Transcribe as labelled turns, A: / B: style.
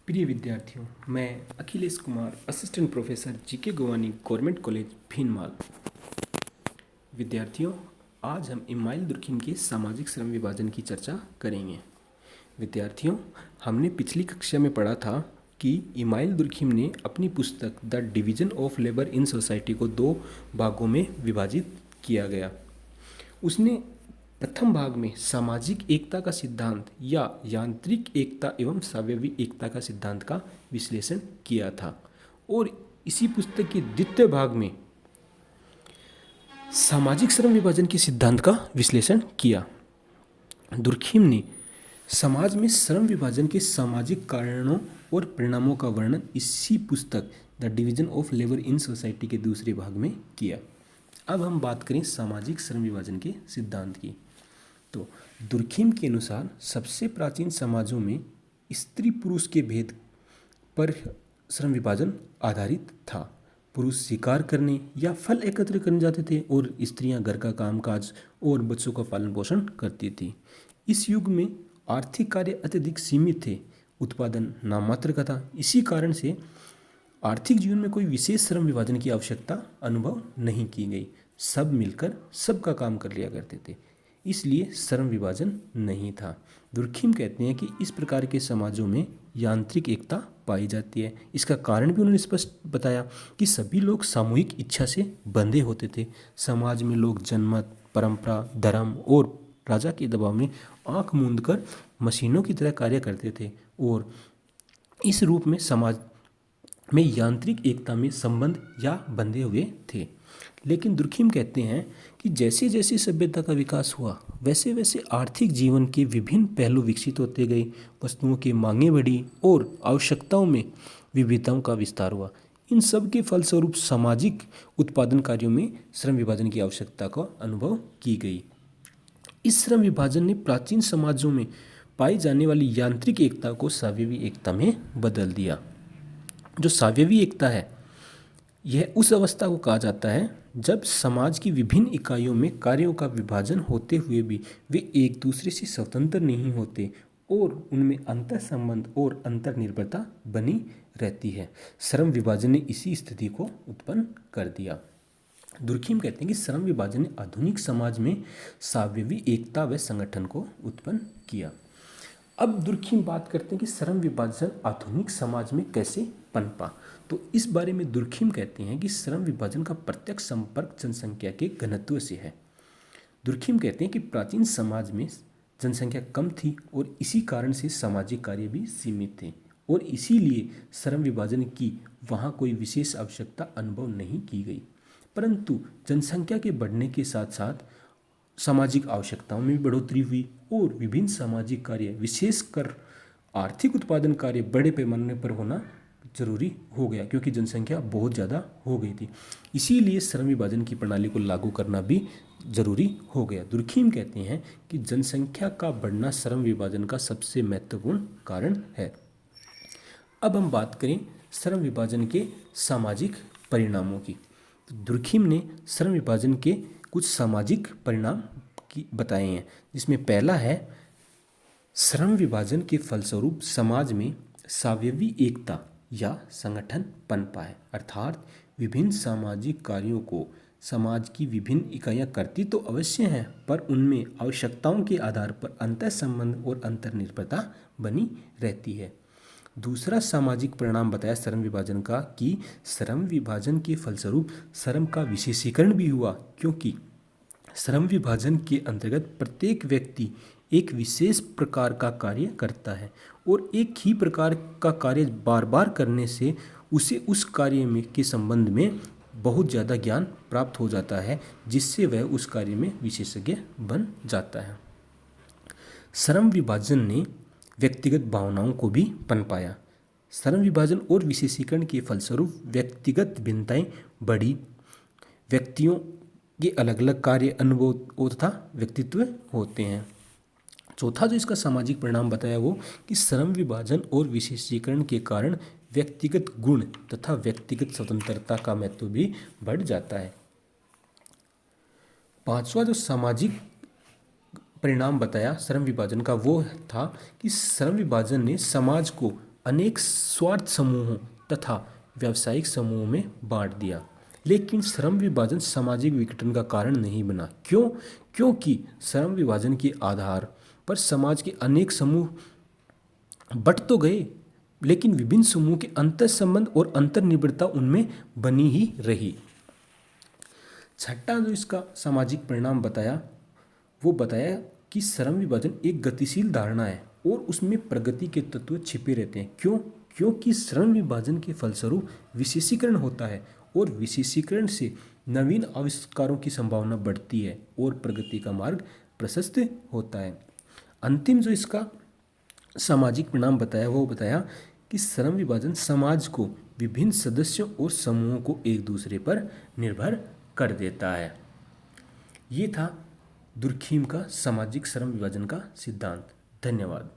A: प्रिय विद्यार्थियों, मैं Akhilesh Kumar, assistant professor GK Gowani, government college Bhinmal. विद्यार्थियों, आज हम इमाइल दुर्खिम के सामाजिक श्रम विभाजन की चर्चा करेंगे। विद्यार्थियों, हमने पिछली कक्षा में पढ़ा था कि इमाइल दुर्खिम ने अपनी पुस्तक the division of labour in society को 2 भागों में विभाजित किया गया। उसने प्रथम भाग में सामाजिक एकता का सिद्धांत या यांत्रिक एकता एवं सावयवी एकता का सिद्धांत का विश्लेषण किया था और इसी पुस्तक के द्वितीय भाग में सामाजिक श्रम विभाजन के सिद्धांत का विश्लेषण किया। दुर्खिम ने समाज में श्रम विभाजन के सामाजिक कारणों और परिणामों का वर्णन इसी पुस्तक the division of labour in society के दूसरे भाग में किया। अब हम बात करें सामाजिक श्रम विभाजन के सिद्धांत की। तो दुर्खिम के अनुसार सबसे प्राचीन समाजों में स्त्री पुरुष के भेद पर श्रम विभाजन आधारित था। पुरुष शिकार करने या फल एकत्र करने जाते थे और स्त्रियां घर का कामकाज और बच्चों का पालन पोषण करती थी। इस युग में आर्थिक कार्य अत्यधिक सीमित थे, उत्पादन नाममात्र का था। इसी कारण से आर्थिक जीवन में कोई विशेष श्रम विभाजन की आवश्यकता अनुभव नहीं की गई। सब मिलकर सबका काम कर लिया करते थे, इसलिए श्रम विभाजन नहीं था। दुर्खिम कहते हैं कि इस प्रकार के समाजों में यांत्रिक एकता पाई जाती है। इसका कारण भी उन्होंने स्पष्ट बताया कि सभी लोग सामूहिक इच्छा से बंधे होते थे। समाज में लोग जनमत, परंपरा, धर्म और राजा के दबाव में आंख मूंदकर मशीनों की तरह कार्य करते थे और इस रूप में समाज में यांत्रिक एकता में संबंध या बंधे हुए थे। लेकिन दुर्खिम कहते हैं कि जैसे जैसे सभ्यता का विकास हुआ वैसे वैसे आर्थिक जीवन के विभिन्न पहलू विकसित होते गए। वस्तुओं की मांगें बढ़ी और आवश्यकताओं में विविधताओं का विस्तार हुआ। इन सब के फलस्वरूप सामाजिक उत्पादन कार्यों में श्रम विभाजन की आवश्यकता का अनुभव की गई। इस श्रम विभाजन ने प्राचीन समाजों में पाई जाने वाली यांत्रिक एकता को सावयवी एकता में बदल दिया। जो सावयवी एकता है, यह उस अवस्था को कहा जाता है जब समाज की विभिन्न इकाइयों में कार्यों का विभाजन होते हुए भी वे एक दूसरे से स्वतंत्र नहीं होते और उनमें अंतर संबंध और अंतर्निर्भरता बनी रहती है। श्रम विभाजन ने इसी स्थिति को उत्पन्न कर दिया। दुर्खिम कहते हैं कि श्रम विभाजन ने आधुनिक समाज में सावयवी एकता व संगठन को उत्पन्न किया। अब दुर्खिम बात करते हैं कि श्रम विभाजन आधुनिक समाज में कैसे पनपा। तो इस बारे में दुर्खिम कहते हैं कि श्रम विभाजन का प्रत्यक्ष संपर्क जनसंख्या के घनत्व से है। दुर्खिम कहते हैं कि प्राचीन समाज में जनसंख्या कम थी और इसी कारण से सामाजिक कार्य भी सीमित थे और इसीलिए श्रम विभाजन की वहाँ कोई विशेष आवश्यकता अनुभव नहीं की गई। परंतु जनसंख्या के बढ़ने के साथ साथ सामाजिक आवश्यकताओं में भी बढ़ोतरी हुई और विभिन्न सामाजिक कार्य, विशेषकर आर्थिक उत्पादन कार्य बड़े पैमाने पर होना जरूरी हो गया क्योंकि जनसंख्या बहुत ज़्यादा हो गई थी। इसीलिए श्रम विभाजन की प्रणाली को लागू करना भी जरूरी हो गया। दुर्खिम कहते हैं कि जनसंख्या का बढ़ना श्रम विभाजन का सबसे महत्वपूर्ण कारण है। अब हम बात करें श्रम विभाजन के सामाजिक परिणामों की। तो दुर्खिम ने श्रम विभाजन के कुछ सामाजिक परिणाम की बताए हैं, जिसमें पहला है श्रम विभाजन के फलस्वरूप समाज में सावयवी एकता या संगठन पनपा है। अर्थात विभिन्न सामाजिक कार्यों को समाज की विभिन्न इकाइयां करती तो अवश्य हैं, पर उनमें आवश्यकताओं के आधार पर अंतर संबंध और अंतर्निर्भरता बनी रहती है। दूसरा सामाजिक परिणाम बताया श्रम विभाजन का कि श्रम विभाजन के फलस्वरूप श्रम का विशेषीकरण भी हुआ, क्योंकि श्रम विभाजन के अंतर्गत प्रत्येक व्यक्ति एक विशेष प्रकार का कार्य करता है और एक ही प्रकार का कार्य बार बार करने से उसे उस कार्य में के संबंध में बहुत ज़्यादा ज्ञान प्राप्त हो जाता है, जिससे वह उस कार्य में विशेषज्ञ बन जाता है। श्रम विभाजन ने व्यक्तिगत भावनाओं को भी पनपाया। श्रम विभाजन और विशेषीकरण के फलस्वरूप व्यक्तिगत भिन्नताएं बढ़ी। व्यक्तियों के अलग अलग कार्य, अनुभव तथा व्यक्तित्व होते हैं। चौथा जो इसका सामाजिक परिणाम बताया वो कि श्रम विभाजन और विशेषीकरण के कारण व्यक्तिगत गुण तथा व्यक्तिगत स्वतंत्रता का महत्व भी बढ़ जाता है। पांचवा जो सामाजिक परिणाम बताया श्रम विभाजन का वो था कि श्रम विभाजन ने समाज को अनेक स्वार्थ समूहों तथा व्यावसायिक समूहों में बांट दिया। लेकिन श्रम विभाजन सामाजिक विघटन का कारण नहीं बना। क्यों? क्योंकि श्रम विभाजन के आधार पर समाज के अनेक समूह बट तो गए, लेकिन विभिन्न समूह के अंतर संबंध और अंतर्निर्भरता उनमें बनी ही रही। छठा जो इसका सामाजिक परिणाम बताया, वो बताया कि श्रम विभाजन एक गतिशील धारणा है और उसमें प्रगति के तत्व छिपे रहते हैं। क्यों? क्योंकि श्रम विभाजन के फलस्वरूप विशेषीकरण होता है और विशेषीकरण से नवीन आविष्कारों की संभावना बढ़ती है और प्रगति का मार्ग प्रशस्त होता है। अंतिम जो इसका सामाजिक परिणाम बताया, वो बताया कि श्रम विभाजन समाज को विभिन्न सदस्यों और समूहों को एक दूसरे पर निर्भर कर देता है। ये था दुर्खीम का सामाजिक श्रम विभाजन का सिद्धांत। धन्यवाद।